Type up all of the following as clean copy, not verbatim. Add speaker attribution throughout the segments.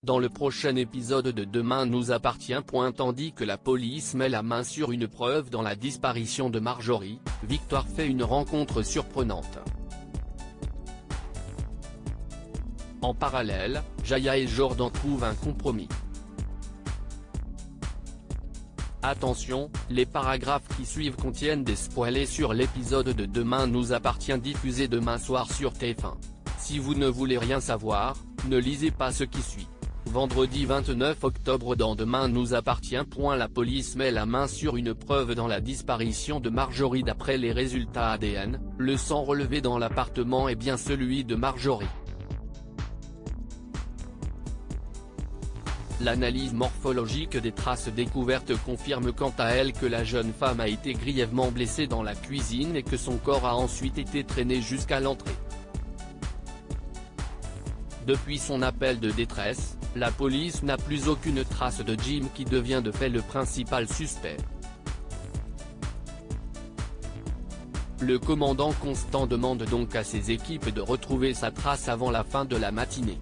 Speaker 1: Dans le prochain épisode de Demain nous appartient. Tandis que la police met la main sur une preuve dans la disparition de Marjorie, Victoire fait une rencontre surprenante. En parallèle, Jaya et Jordan trouvent un compromis. Attention, les paragraphes qui suivent contiennent des spoilers sur l'épisode de Demain nous appartient diffusé demain soir sur TF1. Si vous ne voulez rien savoir, ne lisez pas ce qui suit. Vendredi 29 octobre dans Demain nous appartient. La police met la main sur une preuve dans la disparition de Marjorie. D'après les résultats ADN, le sang relevé dans l'appartement est bien celui de Marjorie. L'analyse morphologique des traces découvertes confirme quant à elle que la jeune femme a été grièvement blessée dans la cuisine et que son corps a ensuite été traîné jusqu'à l'entrée. Depuis son appel de détresse, la police n'a plus aucune trace de Jim qui devient de fait le principal suspect. Le commandant Constant demande donc à ses équipes de retrouver sa trace avant la fin de la matinée.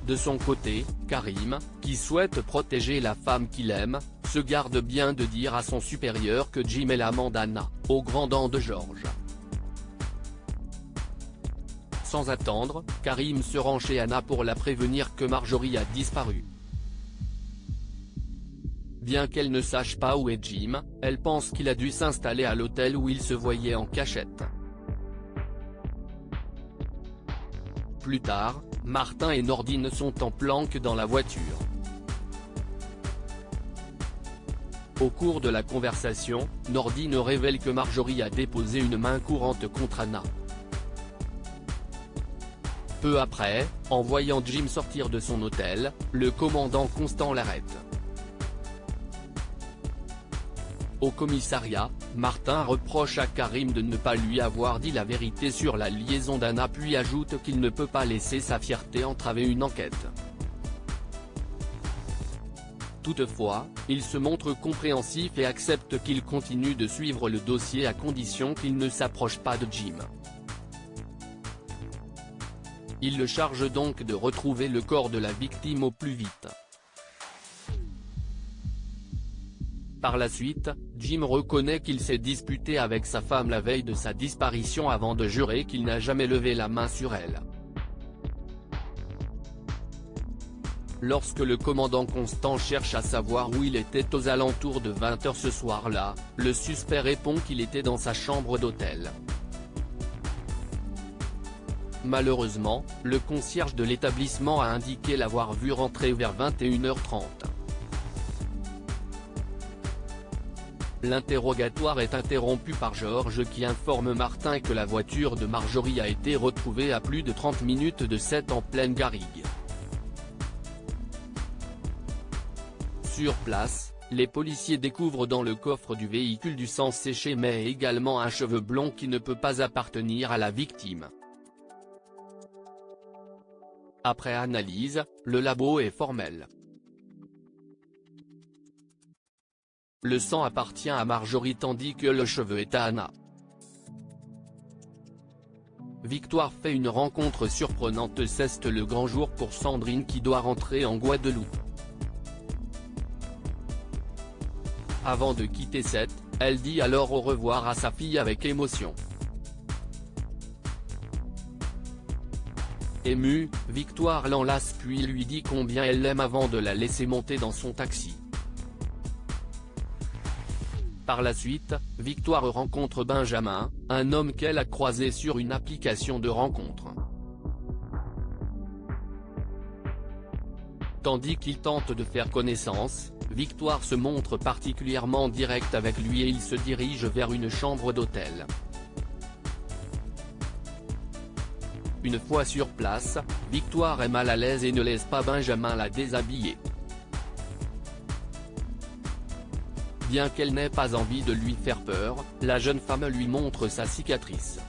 Speaker 1: De son côté, Karim, qui souhaite protéger la femme qu'il aime, se garde bien de dire à son supérieur que Jim est l'amant d'Anna, au grand dam de George. Sans attendre, Karim se rend chez Anna pour la prévenir que Marjorie a disparu. Bien qu'elle ne sache pas où est Jim, elle pense qu'il a dû s'installer à l'hôtel où il se voyait en cachette. Plus tard, Martin et Nordine sont en planque dans la voiture. Au cours de la conversation, Nordine révèle que Marjorie a déposé une main courante contre Anna. Peu après, en voyant Jim sortir de son hôtel, le commandant Constant l'arrête. Au commissariat, Martin reproche à Karim de ne pas lui avoir dit la vérité sur la liaison d'Anna puis ajoute qu'il ne peut pas laisser sa fierté entraver une enquête. Toutefois, il se montre compréhensif et accepte qu'il continue de suivre le dossier à condition qu'il ne s'approche pas de Jim. Il le charge donc de retrouver le corps de la victime au plus vite. Par la suite, Jim reconnaît qu'il s'est disputé avec sa femme la veille de sa disparition avant de jurer qu'il n'a jamais levé la main sur elle. Lorsque le commandant Constant cherche à savoir où il était aux alentours de 20 h ce soir-là, le suspect répond qu'il était dans sa chambre d'hôtel. Malheureusement, le concierge de l'établissement a indiqué l'avoir vu rentrer vers 21 h 30. L'interrogatoire est interrompu par George qui informe Martin que la voiture de Marjorie a été retrouvée à plus de 30 minutes de Sète en pleine garrigue. Sur place, les policiers découvrent dans le coffre du véhicule du sang séché mais également un cheveu blond qui ne peut pas appartenir à la victime. Après analyse, le labo est formel. Le sang appartient à Marjorie tandis que le cheveu est à Anna. Victoire fait une rencontre surprenante. C'est le grand jour pour Sandrine qui doit rentrer en Guadeloupe. Avant de quitter Sète, elle dit alors au revoir à sa fille avec émotion. Émue, Victoire l'enlace puis lui dit combien elle l'aime avant de la laisser monter dans son taxi. Par la suite, Victoire rencontre Benjamin, un homme qu'elle a croisé sur une application de rencontre. Tandis qu'il tente de faire connaissance, Victoire se montre particulièrement directe avec lui et il se dirige vers une chambre d'hôtel. Une fois sur place, Victoire est mal à l'aise et ne laisse pas Benjamin la déshabiller. Bien qu'elle n'ait pas envie de lui faire peur, la jeune femme lui montre sa cicatrice.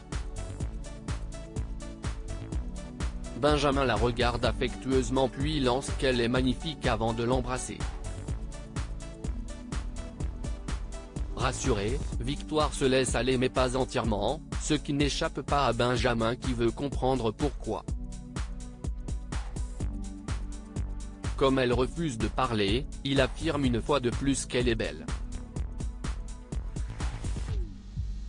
Speaker 1: Benjamin la regarde affectueusement puis lance qu'elle est magnifique avant de l'embrasser. Rassurée, Victoire se laisse aller mais pas entièrement, ce qui n'échappe pas à Benjamin qui veut comprendre pourquoi. Comme elle refuse de parler, il affirme une fois de plus qu'elle est belle.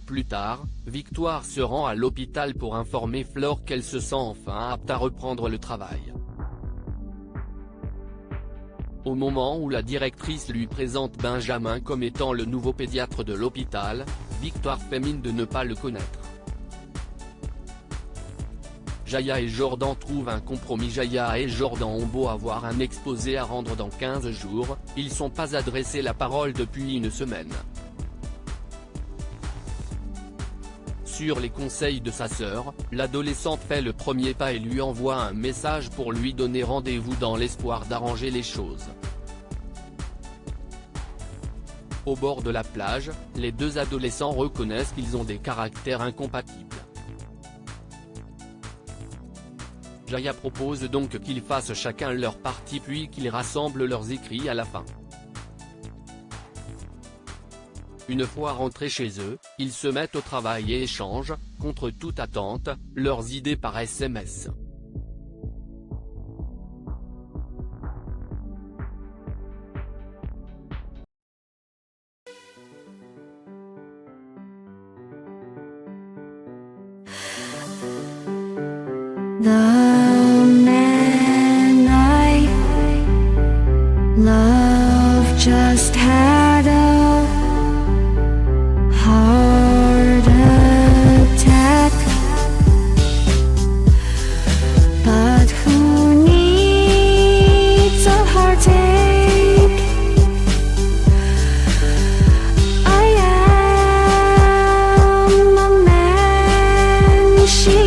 Speaker 1: Plus tard, Victoire se rend à l'hôpital pour informer Flore qu'elle se sent enfin apte à reprendre le travail. Au moment où la directrice lui présente Benjamin comme étant le nouveau pédiatre de l'hôpital, Victoire fait mine de ne pas le connaître. Jaya et Jordan trouvent un compromis. Jaya et Jordan ont beau avoir un exposé à rendre dans 15 jours, ils sont pas adressé la parole depuis une semaine. Sur les conseils de sa sœur, l'adolescente fait le premier pas et lui envoie un message pour lui donner rendez-vous dans l'espoir d'arranger les choses. Au bord de la plage, les deux adolescents reconnaissent qu'ils ont des caractères incompatibles. Jaya propose donc qu'ils fassent chacun leur partie puis qu'ils rassemblent leurs écrits à la fin. Une fois rentrés chez eux, ils se mettent au travail et échangent, contre toute attente, leurs idées par SMS.
Speaker 2: The man I love just had a heart attack, but who needs a heartache? I am a man she